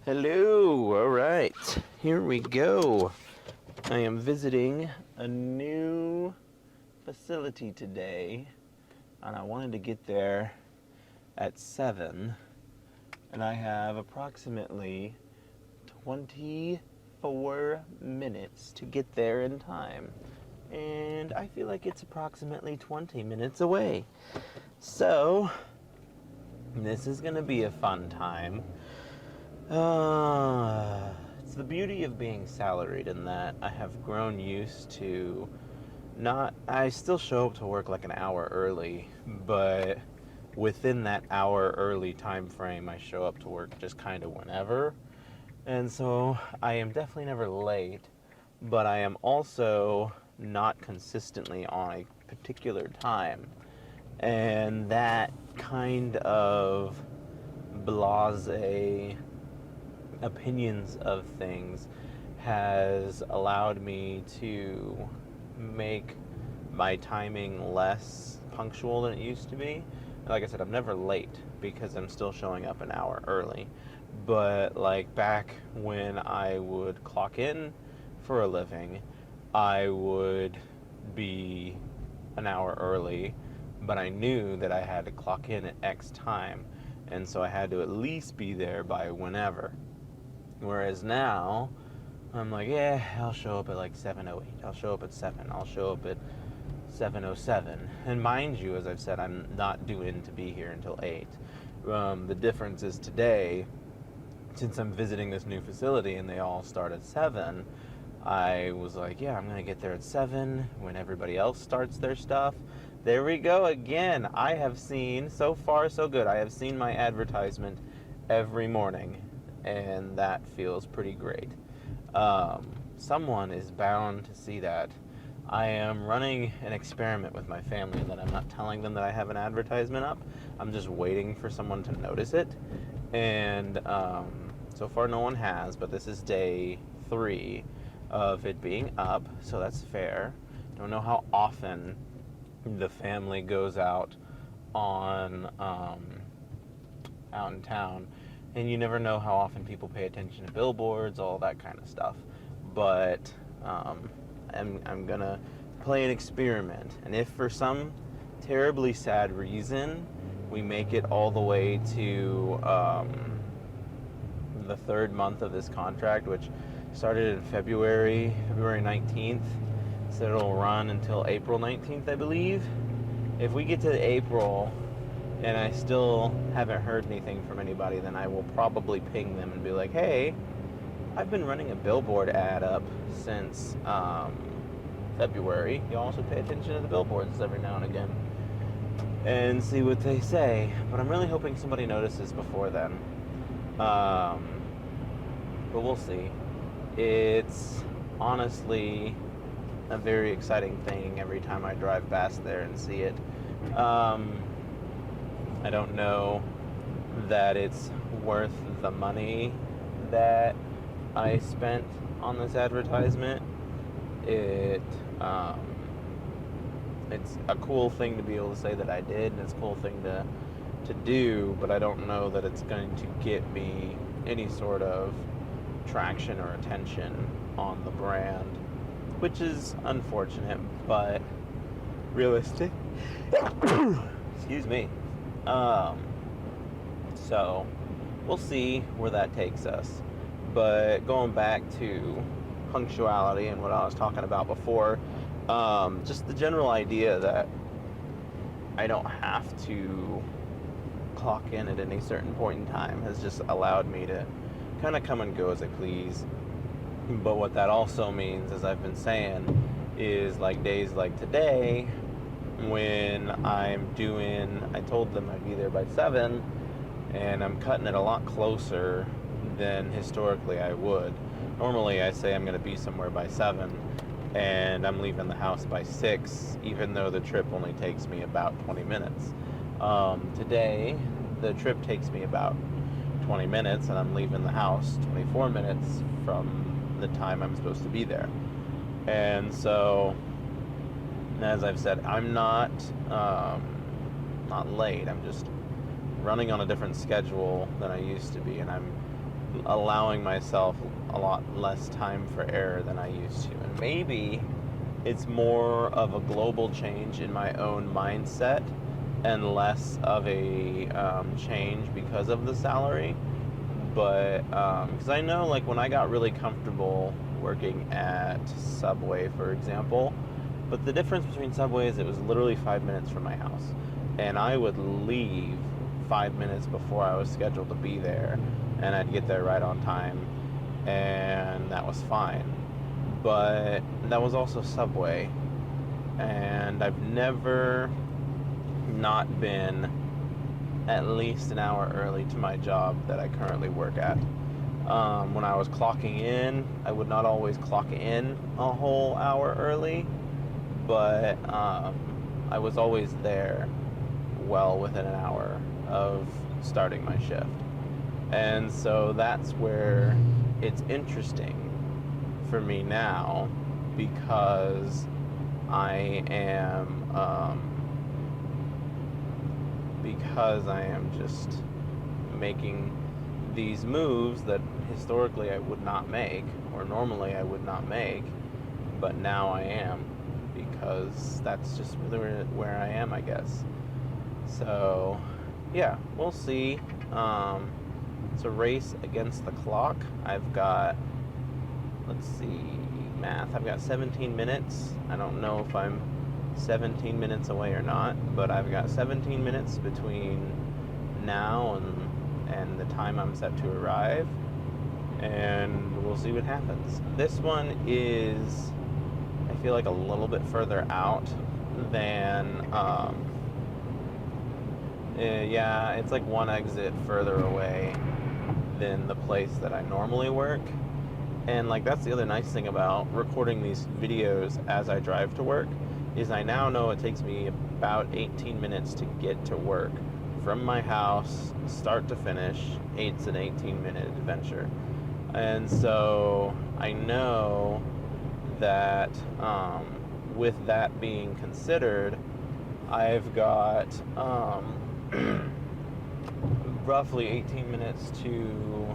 Hello, alright, here we go. I am visiting a new facility today, and I wanted to get there at 7, and I have approximately 24 minutes to get there in time, and I feel like it's approximately 20 minutes away. So, this is going to be a fun time. It's the beauty of being salaried in that I have grown used to I still show up to work like an hour early, but within that hour early time frame, I show up to work just kind of whenever. And so I am definitely never late, but I am also not consistently on a particular time. And that kind of blasé opinions of things has allowed me to make my timing less punctual than it used to be. Like I said, I'm never late because I'm still showing up an hour early. But like back when I would clock in for a living, I would be an hour early, but I knew that I had to clock in at X time, and so I had to at least be there by whenever. Whereas now, I'm like, yeah, I'll show up at like 7:08. I'll show up at 7. I'll show up at 7:07. And mind you, as I've said, I'm not due in to be here until 8. The difference is today, since I'm visiting this new facility and they all start at 7, I was like, yeah, I'm going to get there at 7 when everybody else starts their stuff. There we go again. I have seen, so far so good, I have seen my advertisement every morning, and that feels pretty great. Someone is bound to see that. I am running an experiment with my family that I'm not telling them that I have an advertisement up. I'm just waiting for someone to notice it. And so far no one has, but this is day 3 of it being up, so that's fair. Don't know how often the family goes out on out in town, and you never know how often people pay attention to billboards, all that kind of stuff. But I'm gonna play an experiment, and if for some terribly sad reason we make it all the way to the 3rd month of this contract, which started in February 19th, so it'll run until April 19th, I believe. If we get to April and I still haven't heard anything from anybody, then I will probably ping them and be like, hey, I've been running a billboard ad up since February. Y'all should pay attention to the billboards every now and again and see what they say. But I'm really hoping somebody notices before then. But we'll see. It's honestly a very exciting thing every time I drive past there and see it. I don't know that it's worth the money that I spent on this advertisement. It's a cool thing to be able to say that I did, and it's a cool thing to do, but I don't know that it's going to get me any sort of traction or attention on the brand, which is unfortunate, but realistic. Excuse me. So we'll see where that takes us. But going back to punctuality and what I was talking about before, just the general idea that I don't have to clock in at any certain point in time has just allowed me to kind of come and go as I please. But what that also means, as I've been saying, is like days like today, when I told them I'd be there by 7, and I'm cutting it a lot closer than historically I would. Normally I say I'm going to be somewhere by 7, and I'm leaving the house by 6, even though the trip only takes me about 20 minutes. Today, the trip takes me about 20 minutes, and I'm leaving the house 24 minutes from the time I'm supposed to be there. And so, as I've said, I'm not late. I'm just running on a different schedule than I used to be, and I'm allowing myself a lot less time for error than I used to. And maybe it's more of a global change in my own mindset and less of a change because of the salary. But because I know, like, when I got really comfortable working at Subway, for example, but the difference between Subway is it was literally 5 minutes from my house, and I would leave 5 minutes before I was scheduled to be there, and I'd get there right on time, and that was fine. But that was also Subway, and I've never not been at least an hour early to my job that I currently work at. When I was clocking in, I would not always clock in a whole hour early, but I was always there well within an hour of starting my shift. And so that's where it's interesting for me now, because I am just making these moves that historically I would not make, or normally I would not make, but now I am, because that's just where I am, I guess. So yeah, we'll see. It's a race against the clock. I've got, let's see, math. I've got 17 minutes. I don't know if I'm 17 minutes away or not, but I've got 17 minutes between now and the time I'm set to arrive, and we'll see what happens. This one is, I feel like, a little bit further out than yeah, it's like one exit further away than the place that I normally work. And like, that's the other nice thing about recording these videos as I drive to work, is I now know it takes me about 18 minutes to get to work from my house, start to finish. It's an 18-minute adventure. And so I know that with that being considered, I've got roughly 18 minutes to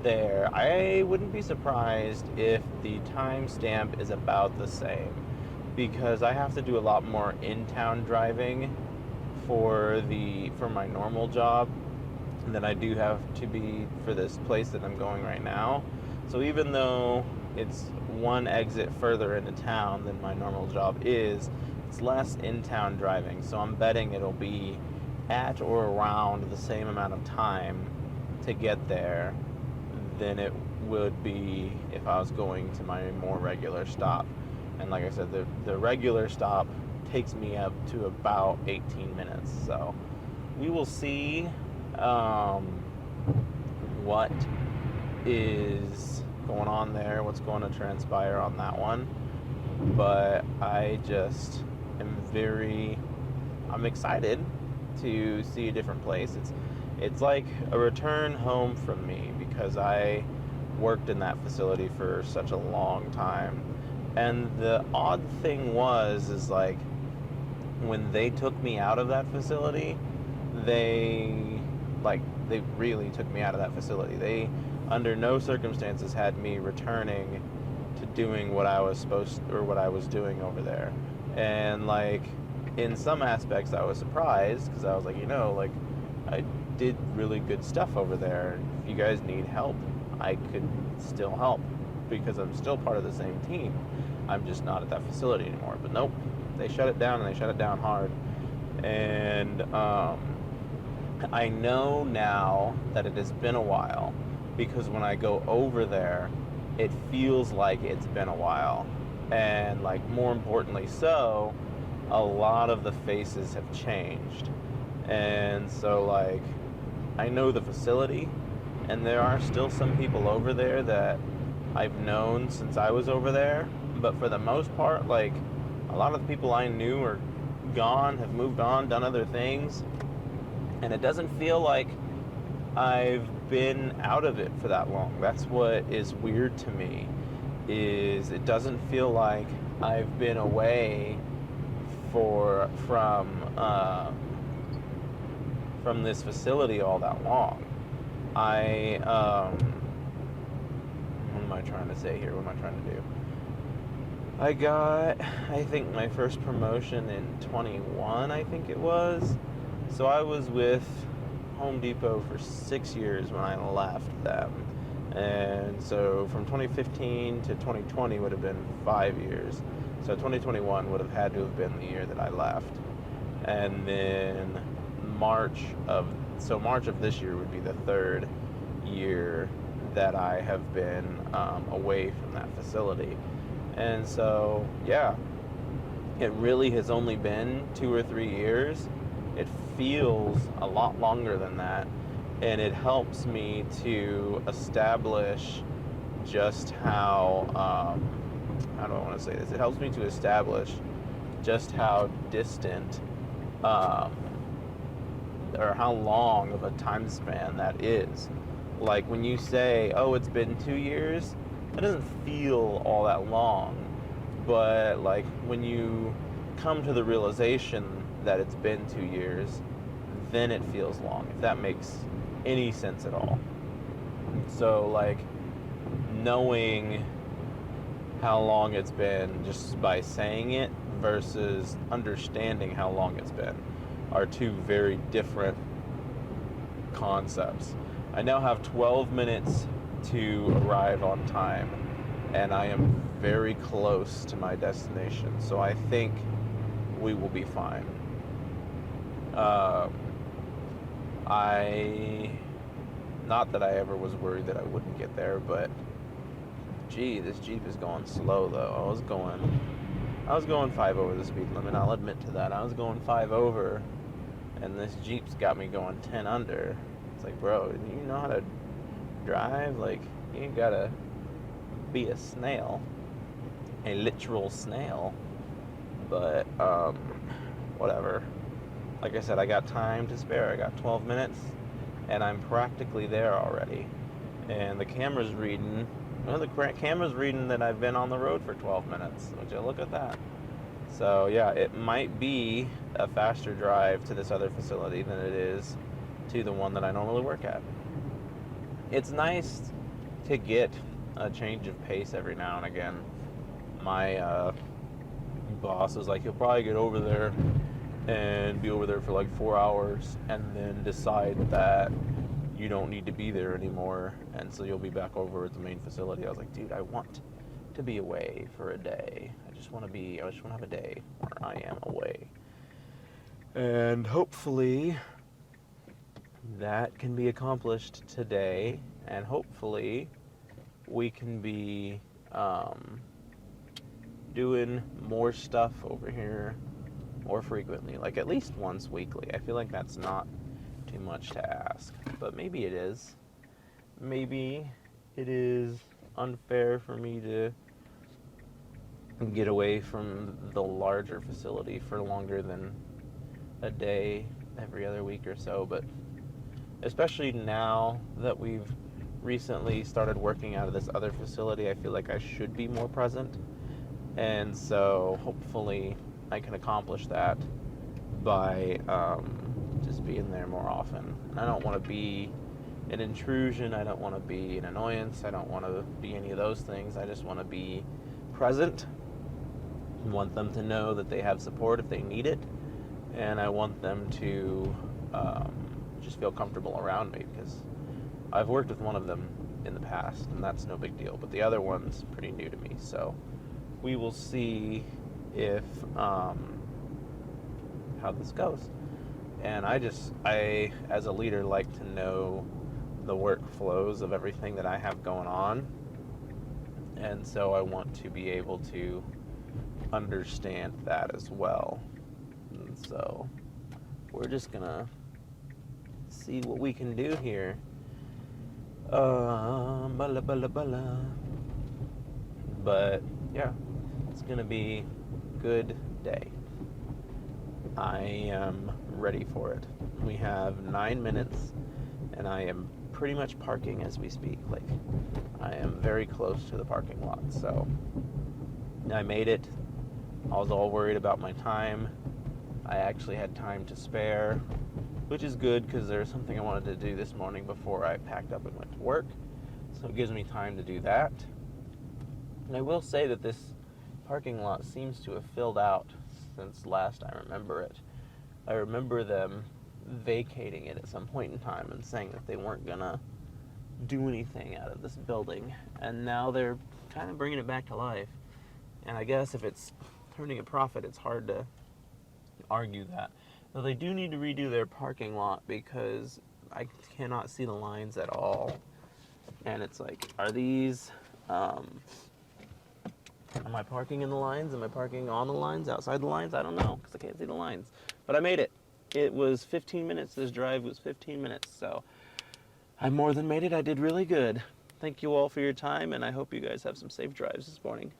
there. I wouldn't be surprised if the timestamp is about the same, because I have to do a lot more in-town driving for my normal job than I do have to be for this place that I'm going right now. So even though it's one exit further into town than my normal job is, it's less in-town driving. So I'm betting it'll be at or around the same amount of time to get there than it would be if I was going to my more regular stop. And like I said, the regular stop takes me up to about 18 minutes. So we will see what is going on there, what's going to transpire on that one. But I just I'm excited to see a different place. It's like a return home from me, because I worked in that facility for such a long time. And the odd thing is like, when they took me out of that facility, they really took me out of that facility. They, under no circumstances, had me returning to doing what I was what I was doing over there. And like, in some aspects I was surprised, because I was like, like, I did really good stuff over there. If you guys need help, I could still help, because I'm still part of the same team. I'm just not at that facility anymore. But nope, they shut it down, and they shut it down hard. And I know now that it has been a while, because when I go over there, it feels like it's been a while. And like, more importantly so, a lot of the faces have changed. And so like, I know the facility, and there are still some people over there that I've known since I was over there. But for the most part, like, a lot of the people I knew are gone, have moved on, done other things. And it doesn't feel like I've been out of it for that long. That's what is weird to me, is it doesn't feel like I've been away from this facility all that long. what am I trying to say here? What am I trying to do? I got, I think, my first promotion in 21, I think it was. So I was with Home Depot for 6 years when I left them. And so from 2015 to 2020 would have been 5 years. So 2021 would have had to have been the year that I left. And then March of this year would be the third year that I have been away from that facility. And so, yeah, it really has only been 2 or 3 years. It feels a lot longer than that. And it helps me to establish just how do I want to say this? It helps me to establish just how distant or how long of a time span that is. Like when you say, oh, it's been 2 years, that doesn't feel all that long. But like when you come to the realization that it's been 2 years, then it feels long, if that makes any sense at all. So like knowing how long it's been just by saying it versus understanding how long it's been are two very different concepts. I now have 12 minutes to arrive on time, and I am very close to my destination, so I think we will be fine. Not that I ever was worried that I wouldn't get there, but gee, this Jeep is going slow though. I was going 5 over the speed limit, I'll admit to that. I was going 5 over, and this Jeep's got me going 10 under. It's like, bro, do you know how to drive? Like, you gotta be a snail. A literal snail. But, whatever. Like I said, I got time to spare. I got 12 minutes, and I'm practically there already. And the camera's reading, that I've been on the road for 12 minutes. Would you look at that? So, yeah, it might be a faster drive to this other facility than it is to the one that I normally work at. It's nice to get a change of pace every now and again. My boss is like, you'll probably get over there and be over there for like 4 hours and then decide that you don't need to be there anymore, and so you'll be back over at the main facility. I was like, dude, I want to be away for a day. I just want to have a day where I am away. And hopefully that can be accomplished today, and hopefully we can be doing more stuff over here more frequently, like at least once weekly. I feel like that's not too much to ask, but maybe it is. Maybe it is unfair for me to get away from the larger facility for longer than a day every other week or so, but especially now that we've recently started working out of this other facility, I feel like I should be more present, and so hopefully I can accomplish that by just being there more often. And I don't want to be an intrusion, I don't want to be an annoyance, I don't want to be any of those things. I just want to be present. I want them to know that they have support if they need it, and I want them to just feel comfortable around me, because I've worked with one of them in the past, and that's no big deal, but the other one's pretty new to me, so we will see if how this goes. And I as a leader, like to know the workflows of everything that I have going on, and so I want to be able to understand that as well. And so we're just gonna see what we can do here. Bala bala bala. But yeah, it's gonna be a good day. I am ready for it. We have 9 minutes, and I am pretty much parking as we speak. Like, I am very close to the parking lot, so I made it. I was all worried about my time. I actually had time to spare, which is good because there's something I wanted to do this morning before I packed up and went to work. So it gives me time to do that. And I will say that this parking lot seems to have filled out since last I remember it. I remember them vacating it at some point in time and saying that they weren't gonna do anything out of this building, and now they're kind of bringing it back to life. And I guess if it's turning a profit, it's hard to argue that. Though they do need to redo their parking lot because I cannot see the lines at all. And it's like, are these, am I parking in the lines? Am I parking on the lines, outside the lines? I don't know, because I can't see the lines. But I made it. It was 15 minutes. This drive was 15 minutes, so I more than made it. I did really good. Thank you all for your time, and I hope you guys have some safe drives this morning.